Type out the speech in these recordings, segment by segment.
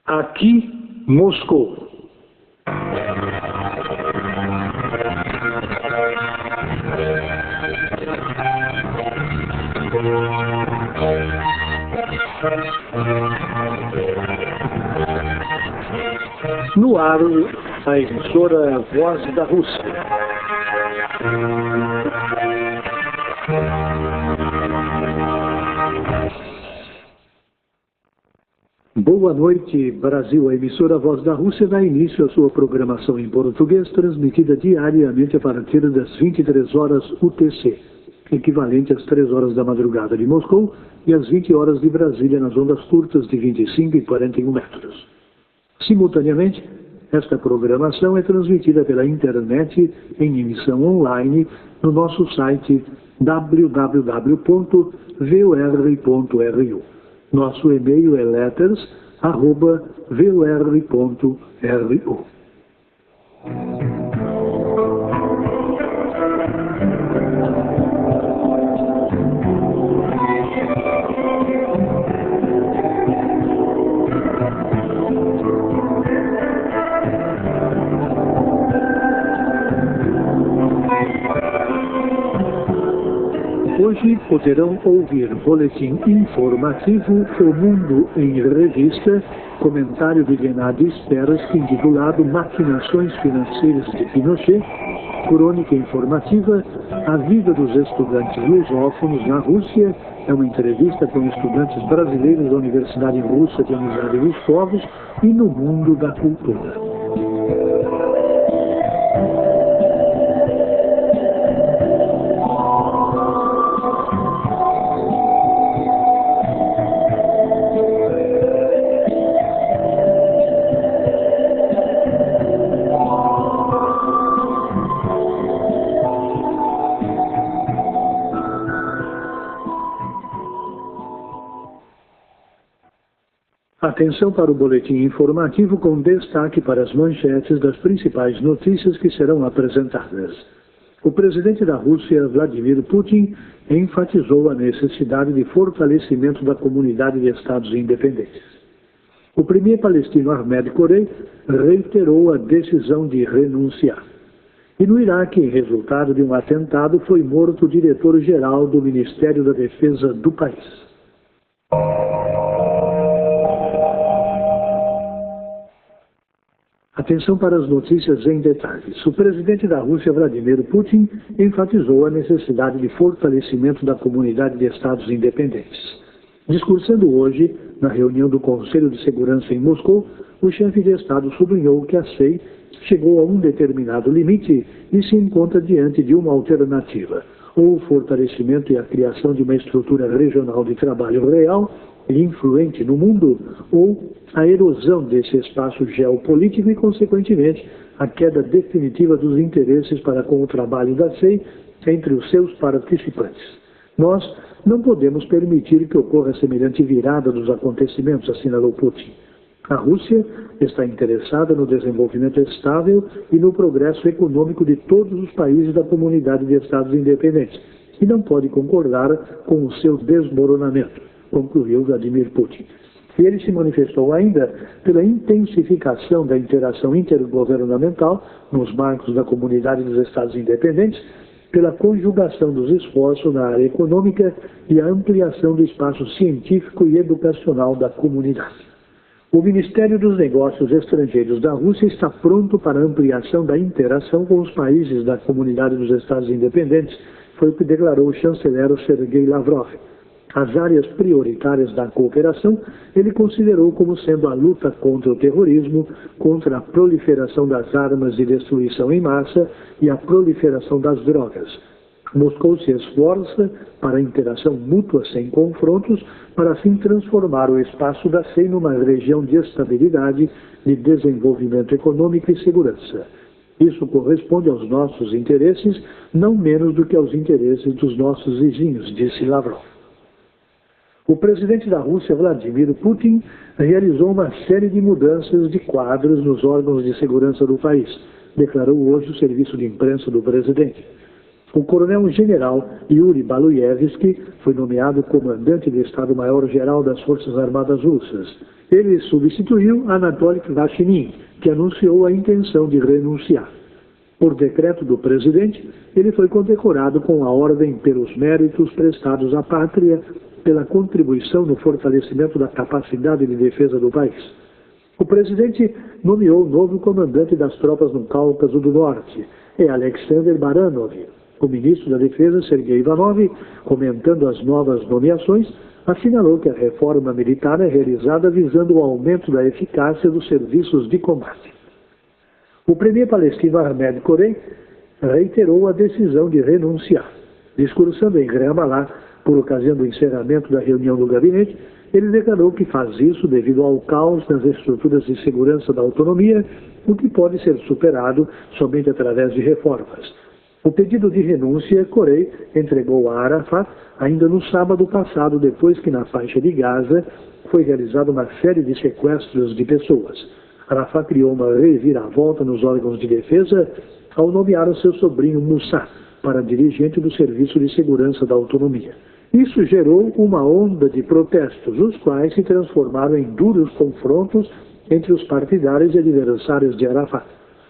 Aqui, Moscou. No ar, a emissora Voz da Rússia. Boa noite, Brasil. A emissora Voz da Rússia dá início à sua programação em português, transmitida diariamente a partir das 23 horas UTC, equivalente às 3 horas da madrugada de Moscou e às 20 horas de Brasília, nas ondas curtas de 25 e 41 metros. Simultaneamente, esta programação é transmitida pela internet em emissão online no nosso site www.vor.ru. Nosso e-mail é letters@vor.ru. Hoje poderão ouvir boletim informativo O Mundo em Revista, comentário de Gennady Spersky intitulado Maquinações Financeiras de Pinochet, crônica informativa A Vida dos Estudantes Lusófonos na Rússia, é uma entrevista com estudantes brasileiros da Universidade Russa de Amizade dos Povos e no Mundo da Cultura. Atenção para o boletim informativo com destaque para as manchetes das principais notícias que serão apresentadas. O presidente da Rússia, Vladimir Putin, enfatizou a necessidade de fortalecimento da comunidade de Estados independentes. O premier palestino Ahmed Corey reiterou a decisão de renunciar. E no Iraque, em resultado de um atentado, foi morto o diretor-geral do Ministério da Defesa do país. Atenção para as notícias em detalhes. O presidente da Rússia, Vladimir Putin, enfatizou a necessidade de fortalecimento da comunidade de Estados independentes. Discursando hoje, na reunião do Conselho de Segurança em Moscou, o chefe de Estado sublinhou que a SEI chegou a um determinado limite e se encontra diante de uma alternativa, ou o fortalecimento e a criação de uma estrutura regional de trabalho real e influente no mundo, ou a erosão desse espaço geopolítico e, consequentemente, a queda definitiva dos interesses para com o trabalho da SEI entre os seus participantes. Nós não podemos permitir que ocorra semelhante virada dos acontecimentos, assinalou Putin. A Rússia está interessada no desenvolvimento estável e no progresso econômico de todos os países da comunidade de Estados independentes e não pode concordar com o seu desmoronamento, concluiu Vladimir Putin. E ele se manifestou ainda pela intensificação da interação intergovernamental nos marcos da comunidade dos Estados independentes, pela conjugação dos esforços na área econômica e a ampliação do espaço científico e educacional da comunidade. O Ministério dos Negócios Estrangeiros da Rússia está pronto para a ampliação da interação com os países da comunidade dos Estados independentes, foi o que declarou o chanceler Sergei Lavrov. As áreas prioritárias da cooperação ele considerou como sendo a luta contra o terrorismo, contra a proliferação das armas de destruição em massa e a proliferação das drogas. Moscou se esforça para a interação mútua sem confrontos, para assim transformar o espaço da SEI numa região de estabilidade, de desenvolvimento econômico e segurança. Isso corresponde aos nossos interesses, não menos do que aos interesses dos nossos vizinhos, disse Lavrov. O presidente da Rússia, Vladimir Putin, realizou uma série de mudanças de quadros nos órgãos de segurança do país, declarou hoje o serviço de imprensa do presidente. O coronel-general Yuri Baluyevsky foi nomeado comandante do Estado-Maior-Geral das Forças Armadas Russas. Ele substituiu Anatoly Kvachinin, que anunciou a intenção de renunciar. Por decreto do presidente, ele foi condecorado com a Ordem pelos méritos prestados à pátria pela contribuição no fortalecimento da capacidade de defesa do país. O presidente nomeou o novo comandante das tropas no Cáucaso do Norte, Alexander Baranov. O ministro da Defesa, Sergei Ivanov, comentando as novas nomeações, assinalou que a reforma militar é realizada visando o aumento da eficácia dos serviços de combate. O premier palestino Ahmed Corey reiterou a decisão de renunciar. Discursando em Ramallah, por ocasião do encerramento da reunião do gabinete, ele declarou que faz isso devido ao caos nas estruturas de segurança da autonomia, o que pode ser superado somente através de reformas. O pedido de renúncia, Corey entregou a Arafat ainda no sábado passado, depois que na faixa de Gaza foi realizada uma série de sequestros de pessoas. Arafat criou uma reviravolta nos órgãos de defesa ao nomear o seu sobrinho Moussa para dirigente do Serviço de Segurança da Autonomia. Isso gerou uma onda de protestos, os quais se transformaram em duros confrontos entre os partidários e adversários de Arafat.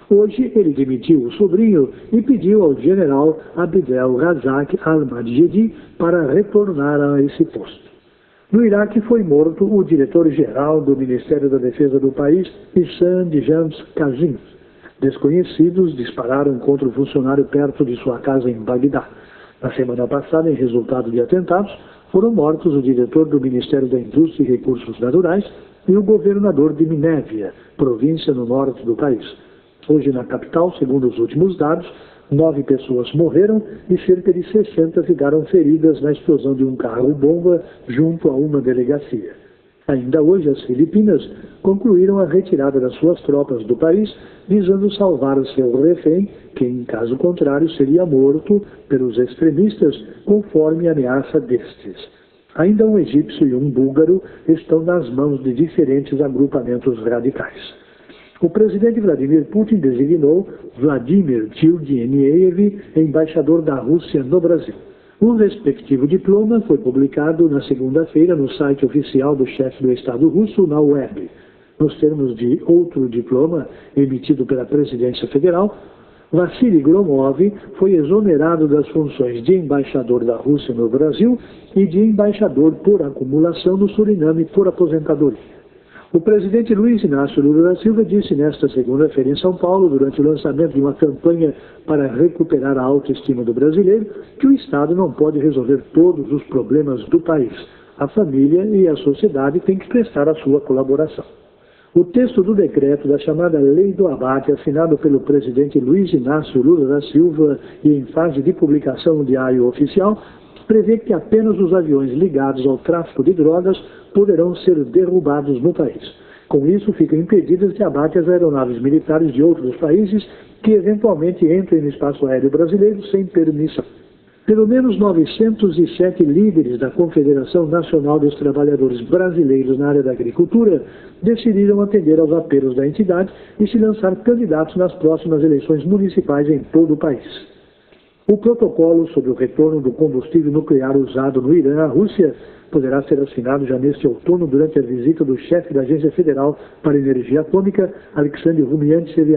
Hoje, ele demitiu o sobrinho e pediu ao general Abdel Razak al-Madjedi para retornar a esse posto. No Iraque foi morto o diretor-geral do Ministério da Defesa do país, Issam Jams Kazim. Desconhecidos dispararam contra o funcionário perto de sua casa em Bagdá. Na semana passada, em resultado de atentados, foram mortos o diretor do Ministério da Indústria e Recursos Naturais e o governador de Minévia, província no norte do país. Hoje, na capital, segundo os últimos dados, 9 pessoas morreram e cerca de 60 ficaram feridas na explosão de um carro-bomba junto a uma delegacia. Ainda hoje, as Filipinas concluíram a retirada das suas tropas do país, visando salvar o seu refém, que, em caso contrário, seria morto pelos extremistas, conforme a ameaça destes. Ainda um egípcio e um búlgaro estão nas mãos de diferentes agrupamentos radicais. O presidente Vladimir Putin designou Vladimir Turgenev embaixador da Rússia no Brasil. O respectivo diploma foi publicado na segunda-feira no site oficial do chefe do Estado russo, na web. Nos termos de outro diploma emitido pela Presidência Federal, Vassily Gromov foi exonerado das funções de embaixador da Rússia no Brasil e de embaixador por acumulação no Suriname por aposentadoria. O presidente Luiz Inácio Lula da Silva disse nesta segunda-feira em São Paulo, durante o lançamento de uma campanha para recuperar a autoestima do brasileiro, que o Estado não pode resolver todos os problemas do país. A família e a sociedade têm que prestar a sua colaboração. O texto do decreto da chamada Lei do Abate, assinado pelo presidente Luiz Inácio Lula da Silva e em fase de publicação no Diário Oficial, prevê que apenas os aviões ligados ao tráfico de drogas poderão ser derrubados no país. Com isso, ficam impedidas de abate as aeronaves militares de outros países que eventualmente entrem no espaço aéreo brasileiro sem permissão. Pelo menos 907 líderes da Confederação Nacional dos Trabalhadores Brasileiros na área da agricultura decidiram atender aos apelos da entidade e se lançar candidatos nas próximas eleições municipais em todo o país. O protocolo sobre o retorno do combustível nuclear usado no Irã à Rússia poderá ser assinado já neste outono durante a visita do chefe da Agência Federal para Energia Atômica, Alexander Rumiantsev,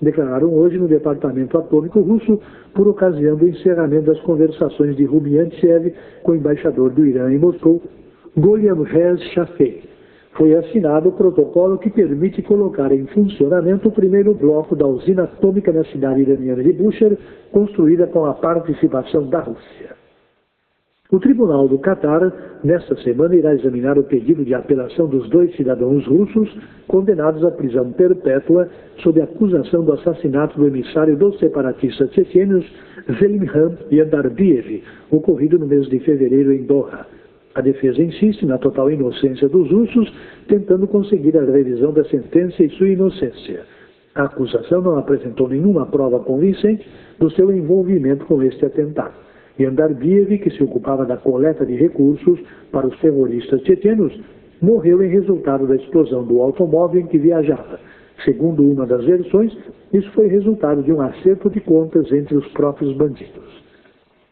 declararam hoje no Departamento Atômico Russo por ocasião do encerramento das conversações de Rumiantsev com o embaixador do Irã em Moscou, Goliam Rez Shafei. Foi assinado o protocolo que permite colocar em funcionamento o primeiro bloco da usina atômica na cidade iraniana de Bushehr, construída com a participação da Rússia. O Tribunal do Catar, nesta semana, irá examinar o pedido de apelação dos 2 cidadãos russos condenados à prisão perpétua sob acusação do assassinato do emissário dos separatistas tchetchenos Zelimhan Yandarbiev, ocorrido no mês de fevereiro em Doha. A defesa insiste na total inocência dos russos, tentando conseguir a revisão da sentença e sua inocência. A acusação não apresentou nenhuma prova convincente do seu envolvimento com este atentado. Yandarbiev, que se ocupava da coleta de recursos para os terroristas tchetchenos, morreu em resultado da explosão do automóvel em que viajava. Segundo uma das versões, isso foi resultado de um acerto de contas entre os próprios bandidos.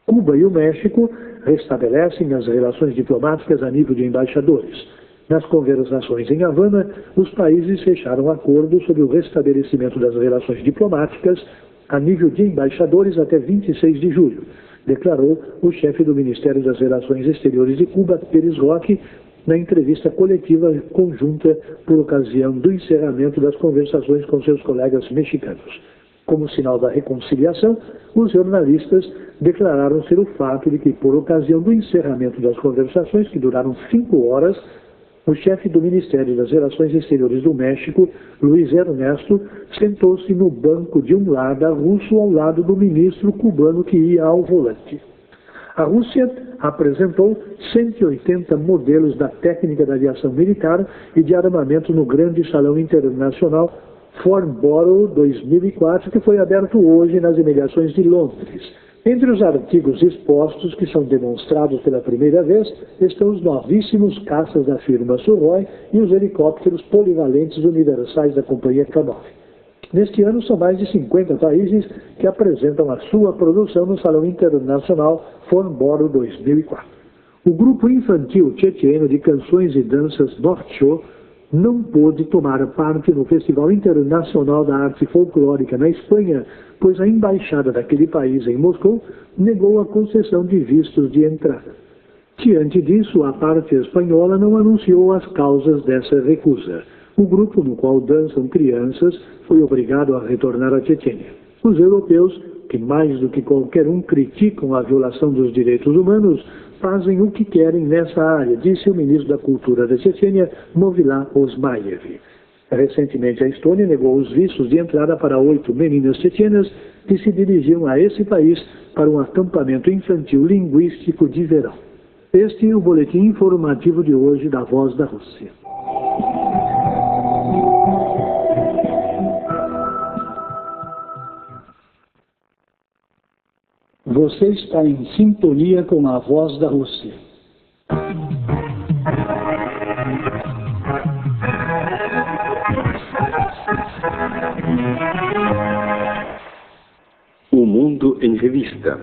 Cuba e o México restabelecem as relações diplomáticas a nível de embaixadores. Nas conversações em Havana, os países fecharam acordo sobre o restabelecimento das relações diplomáticas a nível de embaixadores até 26 de julho, declarou o chefe do Ministério das Relações Exteriores de Cuba, Pérez Roque, na entrevista coletiva conjunta por ocasião do encerramento das conversações com seus colegas mexicanos. Como sinal da reconciliação, os jornalistas declararam ser o fato de que, por ocasião do encerramento das conversações, que duraram 5 horas, o chefe do Ministério das Relações Exteriores do México, Luiz Ernesto, sentou-se no banco de um lado russo ao lado do ministro cubano que ia ao volante. A Rússia apresentou 180 modelos da técnica da aviação militar e de armamento no grande salão internacional Farnborough 2004, que foi aberto hoje nas imediações de Londres. Entre os artigos expostos, que são demonstrados pela primeira vez, estão os novíssimos caças da firma Sukhoi e os helicópteros polivalentes universais da companhia K-9. Neste ano, são mais de 50 países que apresentam a sua produção no Salão Internacional Farnborough 2004. O grupo infantil tchetcheno de canções e danças North Shore não pôde tomar parte no Festival Internacional da Arte Folclórica na Espanha, pois a embaixada daquele país em Moscou negou a concessão de vistos de entrada. Diante disso, a parte espanhola não anunciou as causas dessa recusa. O grupo, no qual dançam crianças, foi obrigado a retornar à Chechênia. Os europeus, que mais do que qualquer um criticam a violação dos direitos humanos, fazem o que querem nessa área, disse o ministro da Cultura da Chechênia, Movila Osmaev. Recentemente, a Estônia negou os vistos de entrada para 8 meninas chechenas que se dirigiam a esse país para um acampamento infantil linguístico de verão. Este é o boletim informativo de hoje da Voz da Rússia. Você está em sintonia com a Voz da Rússia. O Mundo em Revista.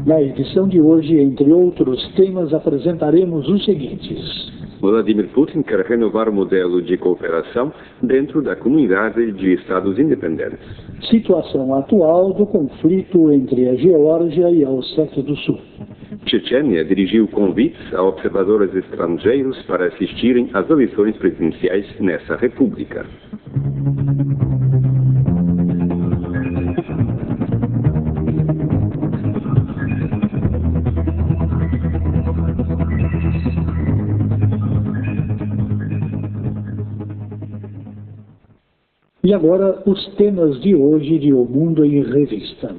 Na edição de hoje, entre outros temas, apresentaremos os seguintes. Vladimir Putin quer renovar o modelo de cooperação dentro da comunidade de Estados independentes. Situação atual do conflito entre a Geórgia e a Ossétia do Sul. Chechênia dirigiu convites a observadores estrangeiros para assistirem às eleições presidenciais nessa república. E agora, os temas de hoje de O Mundo em Revista.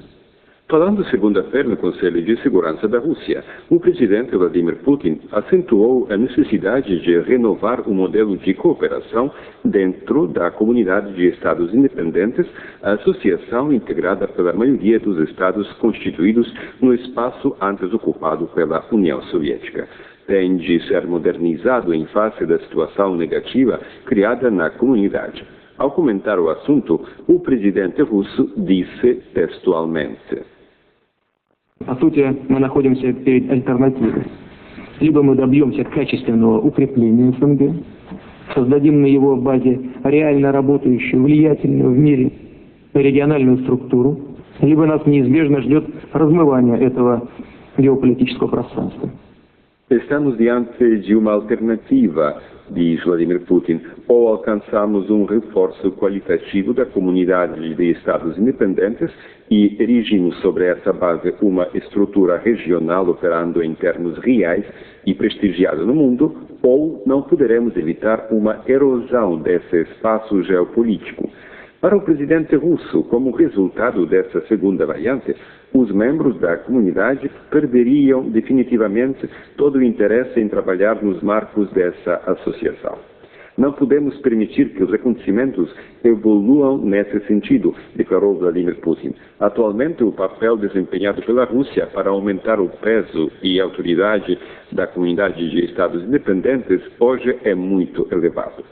Falando segunda-feira no Conselho de Segurança da Rússia, o presidente Vladimir Putin acentuou a necessidade de renovar o modelo de cooperação dentro da comunidade de Estados independentes, a associação integrada pela maioria dos Estados constituídos no espaço antes ocupado pela União Soviética. Tem de ser modernizado em face da situação negativa criada na comunidade. Ao comentar o assunto, o presidente russo disse textualmente: По сути, мы находимся перед альтернативой. Либо мы добьемся качественного укрепления СНГ, создадим на его базе реально работающую, влиятельную в мире региональную структуру, либо нас неизбежно ждет размывание этого геополитического пространства. Estamos diante de uma alternativa, diz Vladimir Putin, ou alcançamos um reforço qualitativo da comunidade de Estados independentes e erigimos sobre essa base uma estrutura regional operando em termos reais e prestigiada no mundo, ou não poderemos evitar uma erosão desse espaço geopolítico. Para o presidente russo, como resultado dessa segunda variante, os membros da comunidade perderiam definitivamente todo o interesse em trabalhar nos marcos dessa associação. Não podemos permitir que os acontecimentos evoluam nesse sentido, declarou Vladimir Putin. Atualmente, o papel desempenhado pela Rússia para aumentar o peso e autoridade da comunidade de Estados independentes hoje é muito elevado.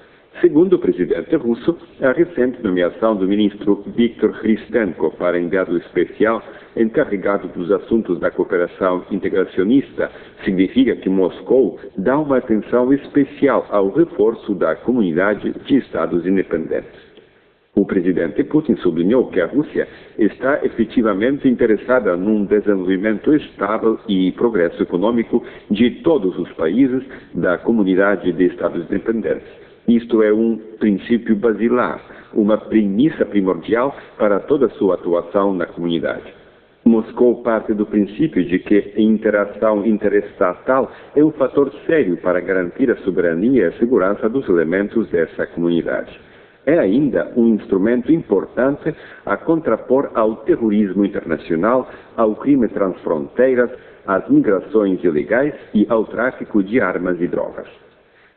Segundo o presidente russo, a recente nomeação do ministro Viktor Khristenko para enviado especial encarregado dos assuntos da cooperação integracionista significa que Moscou dá uma atenção especial ao reforço da comunidade de Estados independentes. O presidente Putin sublinhou que a Rússia está efetivamente interessada num desenvolvimento estável e progresso econômico de todos os países da comunidade de Estados independentes. Isto é um princípio basilar, uma premissa primordial para toda a sua atuação na comunidade. Moscou parte do princípio de que a interação interestatal é um fator sério para garantir a soberania e a segurança dos elementos dessa comunidade. É ainda um instrumento importante a contrapor ao terrorismo internacional, ao crime transfronteiras, às migrações ilegais e ao tráfico de armas e drogas.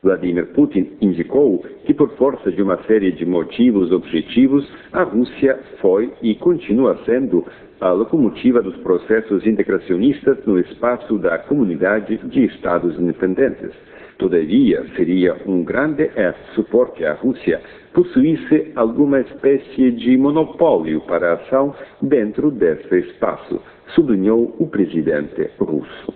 Vladimir Putin indicou que, por força de uma série de motivos objetivos, a Rússia foi e continua sendo a locomotiva dos processos integracionistas no espaço da comunidade de Estados independentes. Todavia, seria um grande supor que a Rússia possuísse alguma espécie de monopólio para a ação dentro desse espaço, sublinhou o presidente russo.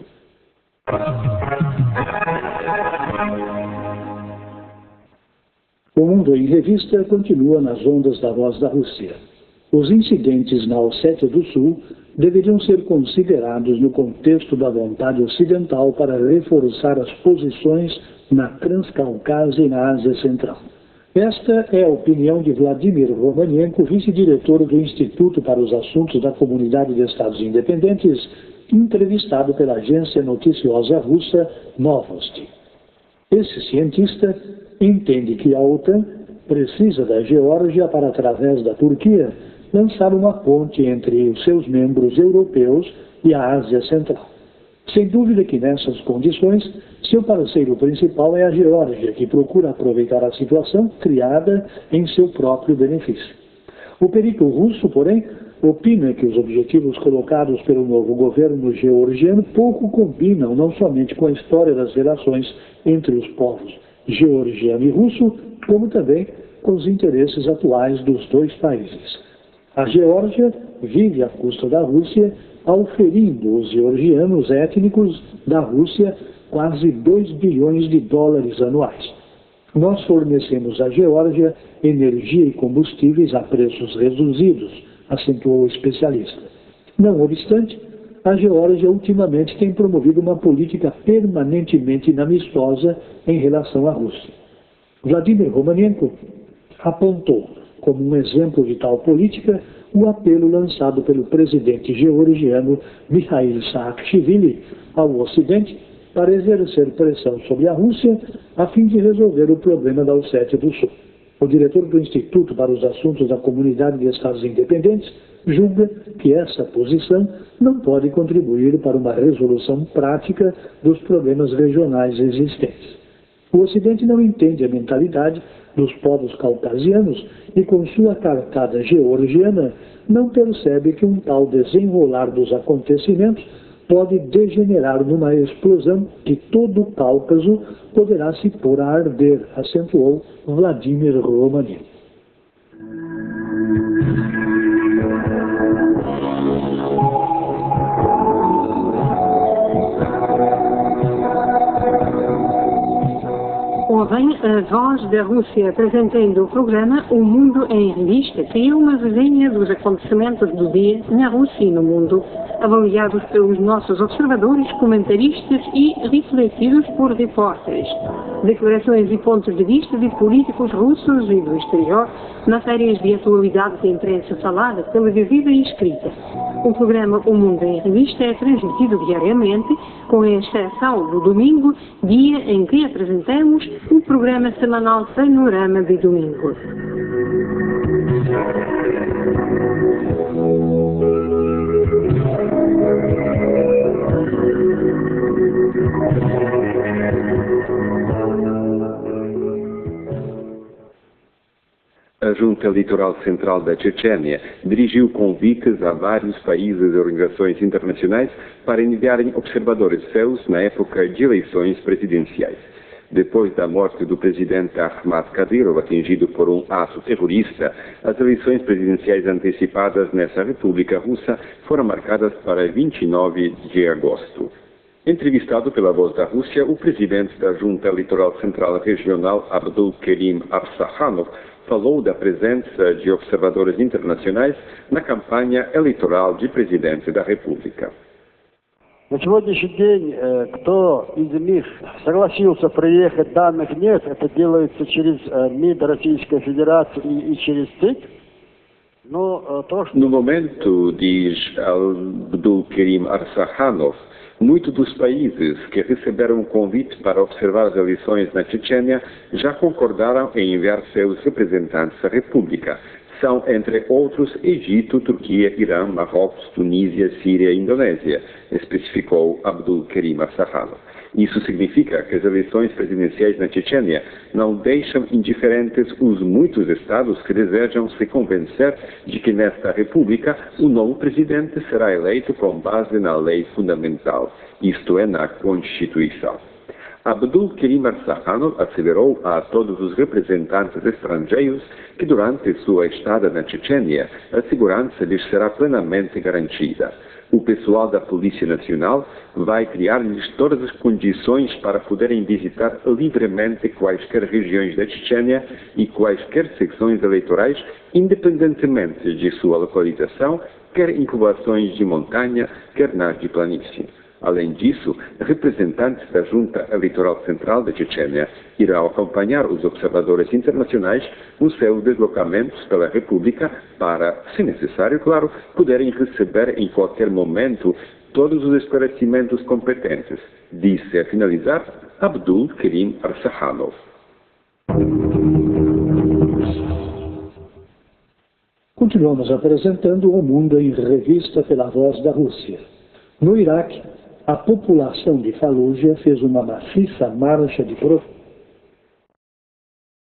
O Mundo em Revista continua nas ondas da Voz da Rússia. Os incidentes na Ossétia do Sul deveriam ser considerados no contexto da vontade ocidental para reforçar as posições na Transcaucásia e na Ásia Central. Esta é a opinião de Vladimir Romanienko, vice-diretor do Instituto para os Assuntos da Comunidade de Estados Independentes, entrevistado pela agência noticiosa russa Novosti. Esse cientista entende que a OTAN precisa da Geórgia para, através da Turquia, lançar uma ponte entre os seus membros europeus e a Ásia Central. Sem dúvida que nessas condições, seu parceiro principal é a Geórgia, que procura aproveitar a situação criada em seu próprio benefício. O perito russo, porém, opina que os objetivos colocados pelo novo governo georgiano pouco combinam não somente com a história das relações entre os povos georgiano e russo, como também com os interesses atuais dos dois países. A Geórgia vive à custa da Rússia, auferindo os georgianos étnicos da Rússia quase 2 bilhões de dólares anuais. Nós fornecemos à Geórgia energia e combustíveis a preços reduzidos, acentuou o especialista. Não obstante, a Geórgia ultimamente tem promovido uma política permanentemente inamistosa em relação à Rússia. Vladimir Romanienko apontou como um exemplo de tal política o apelo lançado pelo presidente georgiano Mikhail Saakashvili ao Ocidente para exercer pressão sobre a Rússia a fim de resolver o problema da Ossétia do Sul. O diretor do Instituto para os Assuntos da Comunidade de Estados Independentes julga que essa posição não pode contribuir para uma resolução prática dos problemas regionais existentes. O Ocidente não entende a mentalidade dos povos caucasianos e, com sua cartada georgiana, não percebe que um tal desenrolar dos acontecimentos pode degenerar numa explosão que todo o Cáucaso poderá se pôr a arder, acentuou Vladimir Romanienko. Ontem, a Voz da Rússia, apresentando o programa O Mundo em Revista, criou uma resenha dos acontecimentos do dia na Rússia e no mundo, avaliados pelos nossos observadores, comentaristas e refletidos por repórteres. Declarações e pontos de vista de políticos russos e do exterior, matérias de atualidade da imprensa falada, televisiva e escrita. O programa O Mundo em Revista é transmitido diariamente, com exceção do domingo, dia em que apresentamos o programa semanal Panorama de Domingo. Junta Eleitoral Central da Chechênia dirigiu convites a vários países e organizações internacionais para enviarem observadores seus na época de eleições presidenciais. Depois da morte do presidente Ahmad Kadyrov, atingido por um ato terrorista, as eleições presidenciais antecipadas nessa República Russa foram marcadas para 29 de agosto. Entrevistado pela Voz da Rússia, o presidente da Junta Eleitoral Central Regional, Abdulkerim Arsakhanov, falou da presença de observadores internacionais na campanha eleitoral de presidente da República. На сегодняшний день, кто из них согласился приехать, данных нет, это делается через МИД Российской Федерации и через ЦИК. No momento, diz Abdulkerim Arsakhanov, muitos dos países que receberam um convite para observar as eleições na Chechênia já concordaram em enviar seus representantes à República. São, entre outros, Egito, Turquia, Irã, Marrocos, Tunísia, Síria e Indonésia, especificou Abdulkerim Arsakhanov. Isso significa que as eleições presidenciais na Chechênia não deixam indiferentes os muitos estados que desejam se convencer de que nesta república o novo presidente será eleito com base na lei fundamental, isto é, na Constituição. Abdulkerim Arsakhanov acelerou a todos os representantes estrangeiros que durante sua estada na Chechênia a segurança lhes será plenamente garantida. O pessoal da Polícia Nacional vai criar-lhes todas as condições para poderem visitar livremente quaisquer regiões da Chechênia e quaisquer secções eleitorais, independentemente de sua localização, quer em poblações de montanha, quer nas de planície. Além disso, representantes da Junta Eleitoral Central da Chechênia irão acompanhar os observadores internacionais nos seus deslocamentos pela República para, se necessário, claro, poderem receber em qualquer momento todos os esclarecimentos competentes, disse a finalizar Abdulkerim Arsakhanov. Continuamos apresentando o Mundo em Revista pela Voz da Rússia. No Iraque, a população de Fallujah fez uma maciça marcha de protestos